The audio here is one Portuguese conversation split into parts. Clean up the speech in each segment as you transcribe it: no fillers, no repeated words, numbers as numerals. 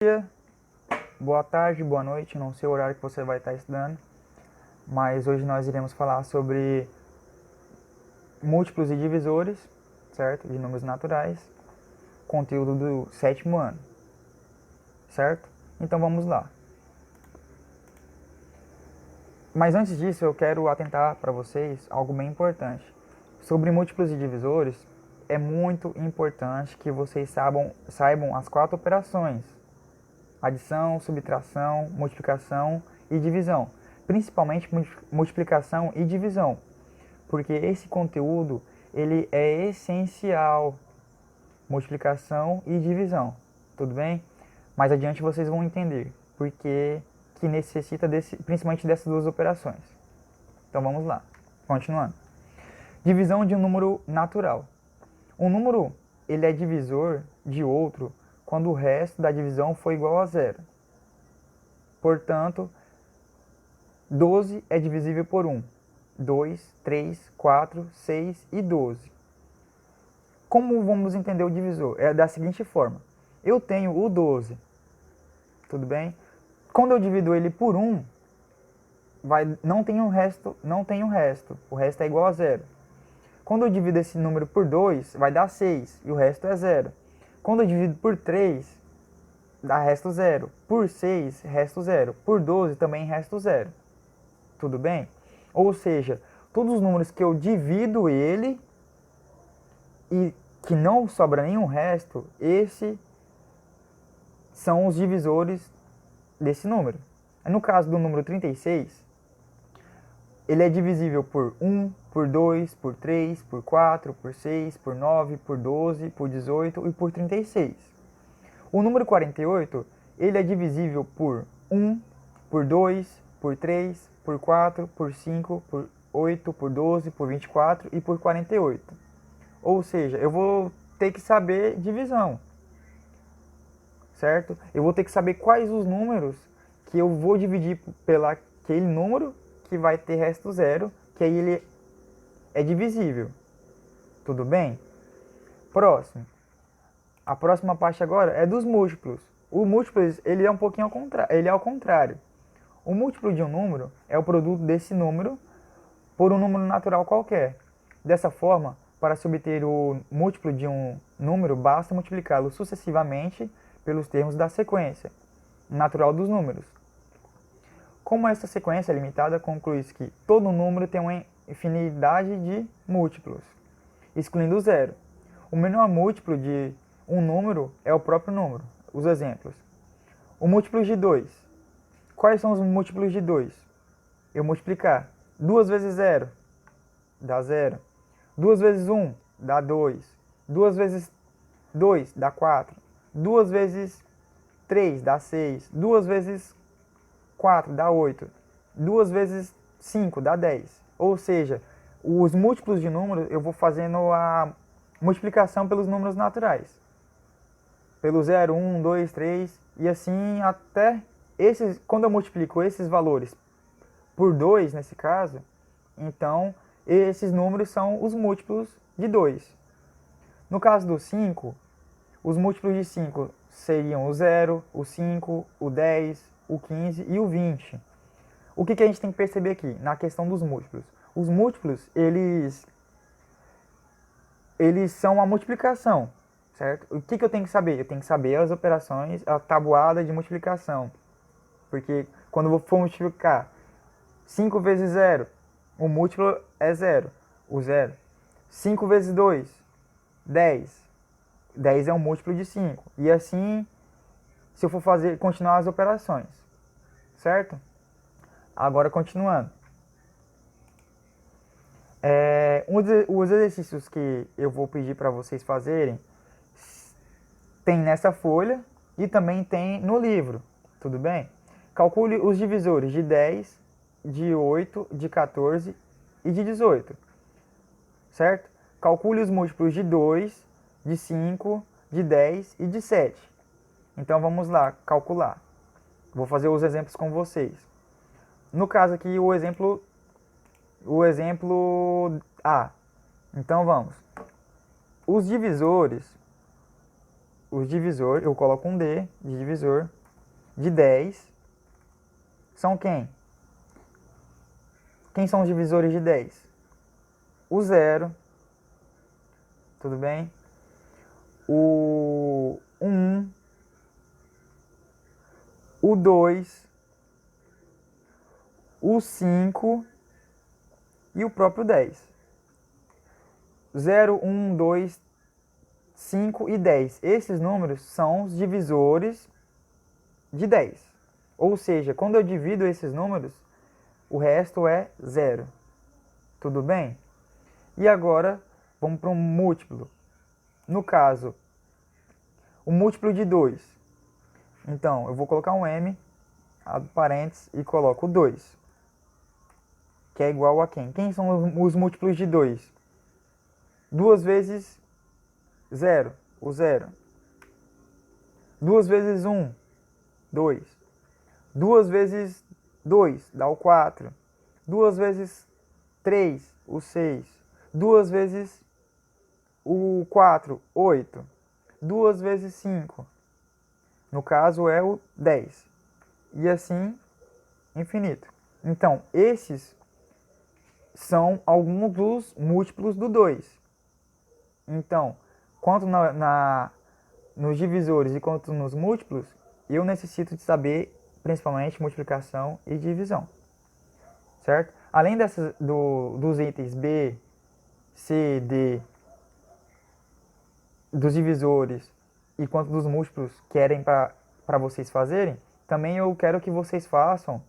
dia, boa tarde, boa noite, não sei o horário que você vai estar estudando, mas hoje nós iremos falar sobre múltiplos e divisores, certo? De números naturais, conteúdo do 7º ano, certo? Então vamos lá. Mas antes disso, eu quero atentar para vocês algo bem importante. Sobre múltiplos e divisores, é muito importante que vocês saibam as 4 operações: adição, subtração, multiplicação e divisão. Principalmente multiplicação e divisão, porque esse conteúdo ele é essencial. Multiplicação e divisão, tudo bem? Mais adiante vocês vão entender porque que necessita principalmente dessas duas operações. Então vamos lá, continuando. Divisão de um número natural. Um número ele é divisor de outro quando o resto da divisão for igual a zero. Portanto, 12 é divisível por 1, 2, 3, 4, 6 e 12. Como vamos entender o divisor? É da seguinte forma: eu tenho o 12, tudo bem? Quando eu divido ele por 1, não tem o resto, o resto é igual a zero. Quando eu divido esse número por 2, vai dar 6 e o resto é zero. Quando eu divido por 3, dá resto zero. Por 6, resto zero. Por 12, também resto zero. Tudo bem? Ou seja, todos os números que eu divido ele e que não sobra nenhum resto, esses são os divisores desse número. No caso do número 36, ele é divisível por 1, por 2, por 3, por 4, por 6, por 9, por 12, por 18 e por 36. O número 48, ele é divisível por 1, por 2, por 3, por 4, por 5, por 8, por 12, por 24 e por 48. Ou seja, eu vou ter que saber divisão, certo? Eu vou ter que saber quais os números que eu vou dividir pela aquele número que vai ter resto zero, que aí ele é divisível. Tudo bem? Próximo. A próxima parte agora é dos múltiplos. O múltiplo ele é um pouquinho ao contrário. O múltiplo de um número é o produto desse número por um número natural qualquer. Dessa forma, para se obter o múltiplo de um número, basta multiplicá-lo sucessivamente pelos termos da sequência natural dos números. Como essa sequência é limitada, conclui-se que todo número tem uma infinidade de múltiplos, excluindo o zero. O menor múltiplo de um número é o próprio número. Os exemplos. O múltiplo de 2. Quais são os múltiplos de 2? Eu multiplicar 2 vezes 0 dá 0. 2 vezes 1 dá 2. 2 vezes 2 dá 4. 2 vezes 3 dá 6. 2 vezes 4 dá 8. 2 vezes 5 dá 10. Ou seja, os múltiplos de números eu vou fazendo a multiplicação pelos números naturais. Pelo 0, 1, 2, 3 e assim até esses. Quando eu multiplico esses valores por 2 nesse caso, então esses números são os múltiplos de 2. No caso do 5, os múltiplos de 5 seriam o 0, o 5, o 10, o 15 e o 20. O que a gente tem que perceber aqui na questão dos múltiplos? Os múltiplos, eles são a multiplicação, certo? O que eu tenho que saber? Eu tenho que saber as operações, a tabuada de multiplicação. Porque quando eu for multiplicar 5 vezes 0, o múltiplo é 0, o 0. 5 vezes 2, 10. 10 é um múltiplo de 5. E assim, se eu for continuar as operações, certo? Agora, continuando. Os exercícios que eu vou pedir para vocês fazerem tem nessa folha e também tem no livro, tudo bem? Calcule os divisores de 10, de 8, de 14 e de 18, certo? Calcule os múltiplos de 2, de 5, de 10 e de 7. Então vamos lá calcular. Vou fazer os exemplos com vocês. No caso aqui, o exemplo A. Então vamos. Os divisores os divisores, eu coloco um D de divisor de 10. São quem? Quem são os divisores de 10? O 0, tudo bem? O 1, o 2, o 5 e o próprio 10. 0, 1, 2, 5 e 10. Esses números são os divisores de 10. Ou seja, quando eu divido esses números, o resto é 0. Tudo bem? E agora, vamos para um múltiplo. No caso, o múltiplo de 2. Então, eu vou colocar um M, abro parênteses e coloco 2. Que é igual a quem? Quem são os múltiplos de 2? 2 vezes 0, o 0. 2 vezes 1, 2. 2 vezes 2 dá o 4. 2 vezes 3, o 6. 2 vezes o 4, 8. 2 vezes 5, no caso é o 10. E assim, infinito. Então, esses são alguns dos múltiplos do 2. Então, quanto nos divisores e quanto nos múltiplos, eu necessito de saber principalmente multiplicação e divisão, certo? Além dos itens B, C, D, dos divisores e quanto dos múltiplos querem para vocês fazerem, também eu quero que vocês façam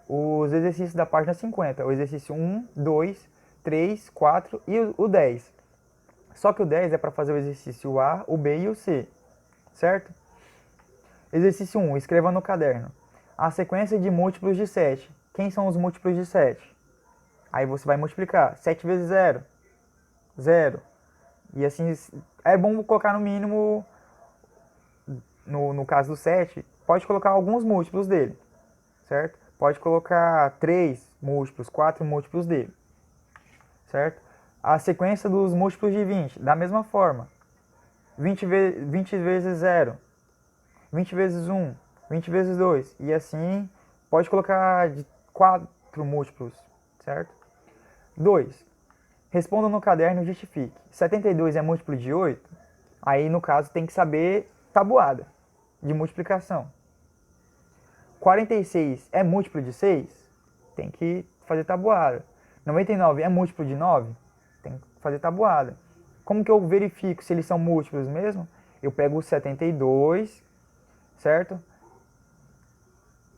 os exercícios da página 50, o exercício 1, 2, 3, 4 e o 10. Só que o 10 é para fazer o exercício A, o B e o C, certo? Exercício 1, escreva no caderno a sequência de múltiplos de 7. Quem são os múltiplos de 7? Aí você vai multiplicar. 7 vezes 0, 0. E assim, é bom colocar no mínimo, no caso do 7, pode colocar alguns múltiplos dele, certo? Pode colocar 3 múltiplos, 4 múltiplos dele, certo? A sequência dos múltiplos de 20, da mesma forma. 20 vezes 0, 20 vezes 1, 20 vezes 2. E assim, pode colocar de 4 múltiplos, certo? 2. Responda no caderno e justifique. 72 é múltiplo de 8? Aí, no caso, tem que saber tabuada de multiplicação. 46 é múltiplo de 6? Tem que fazer tabuada. 99 é múltiplo de 9? Tem que fazer tabuada. Como que eu verifico se eles são múltiplos mesmo? Eu pego o 72, certo?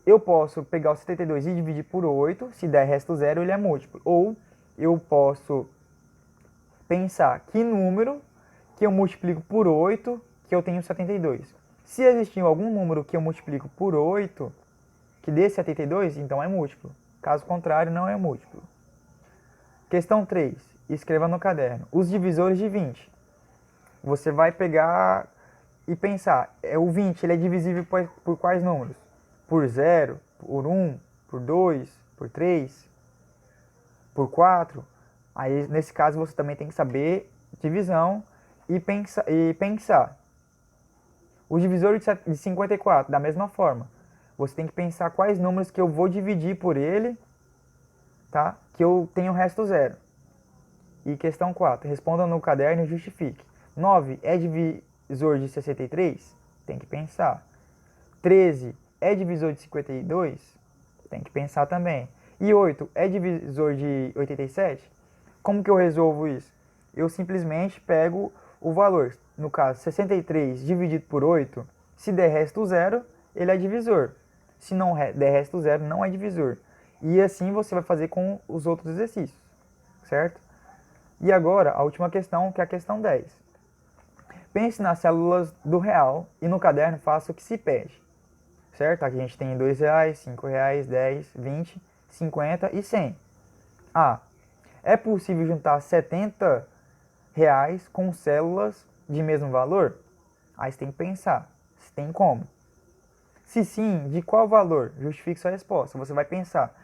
Eu posso pegar o 72 e dividir por 8, se der resto 0, ele é múltiplo. Ou eu posso pensar que número que eu multiplico por 8 que eu tenho 72. Se existir algum número que eu multiplico por 8 que dê 72, então é múltiplo. Caso contrário, não é múltiplo. Questão 3. Escreva no caderno os divisores de 20. Você vai pegar e pensar, o 20 ele é divisível por quais números? Por 0, por 1, por 2, por 3, por 4. Aí, nesse caso, você também tem que saber divisão e pensar. O divisor de 54, da mesma forma. Você tem que pensar quais números que eu vou dividir por ele, tá? Que eu tenho o resto 0. E questão 4. Responda no caderno e justifique. 9 é divisor de 63? Tem que pensar. 13 é divisor de 52? Tem que pensar também. E 8 é divisor de 87? Como que eu resolvo isso? Eu simplesmente pego o valor. No caso, 63 dividido por 8, se der resto 0, ele é divisor. Se não der resto 0, não é divisor. E assim você vai fazer com os outros exercícios, certo? E agora, a última questão, que é a questão 10. Pense nas células do real e no caderno faça o que se pede, certo? Aqui a gente tem R$2, R$5, 10, 20, 50 e 100. A. É possível juntar R$70 com células de mesmo valor? Aí você tem que pensar, se tem como. Se sim, de qual valor? Justifique sua resposta. Você vai pensar,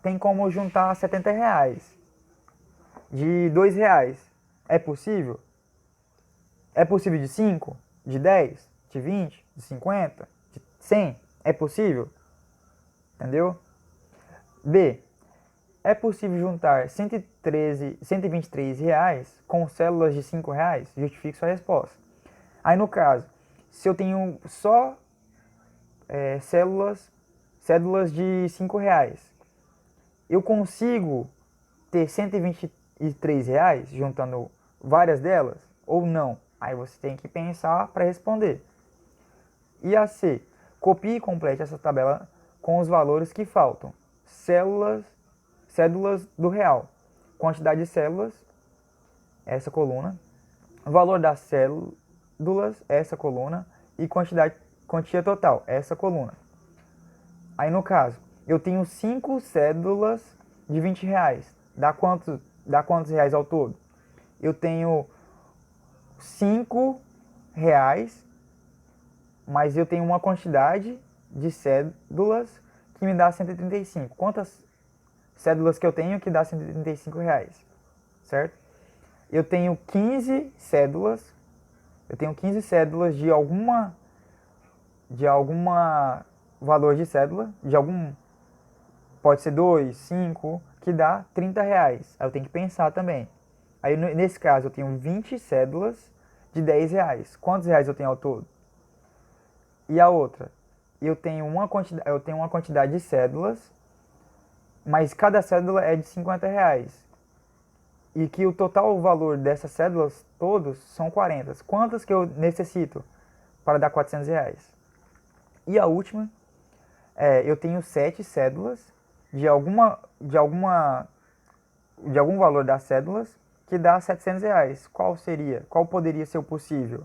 tem como juntar R$70 de R$2. É possível? É possível de 5? De 10? De 20? De 50? De 100? É possível? Entendeu? B. É possível juntar 123 reais com células de 5 reais? Justifique sua resposta. Aí no caso, se eu tenho só cédulas de 5 reais, eu consigo ter 123 reais juntando várias delas ou não? Aí você tem que pensar para responder. E a C, copie e complete essa tabela com os valores que faltam. Cédulas do real. Quantidade de células, essa coluna. Valor das cédulas, essa coluna. E quantia total, essa coluna. Aí no caso, eu tenho 5 cédulas de 20 reais. Dá quantos reais ao todo? Eu tenho 5 reais, mas eu tenho uma quantidade de cédulas que me dá 135. Quantas cédulas que eu tenho que dá 135 reais? Certo? Eu tenho 15 cédulas. Eu tenho 15 cédulas de alguma valor de cédula, pode ser 2, 5, que dá 30 reais. Aí eu tenho que pensar também. Aí nesse caso eu tenho 20 cédulas de 10 reais. Quantos reais eu tenho ao todo? E a outra, eu tenho uma quantidade de cédulas, mas cada cédula é de 50 reais. E que o total valor dessas cédulas todos são 40. Quantas que eu necessito para dar 400 reais? E a última, eu tenho 7 cédulas de algum valor das cédulas que dá 700 reais. Qual poderia ser o possível?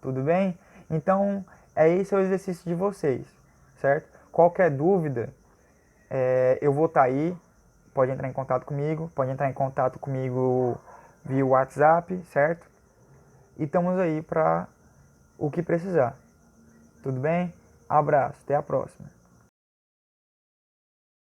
Tudo bem? Então, esse é o exercício de vocês, certo? Qualquer dúvida, eu vou estar aí, pode entrar em contato comigo via WhatsApp, certo? E estamos aí para o que precisar. Tudo bem? Abraço, até a próxima.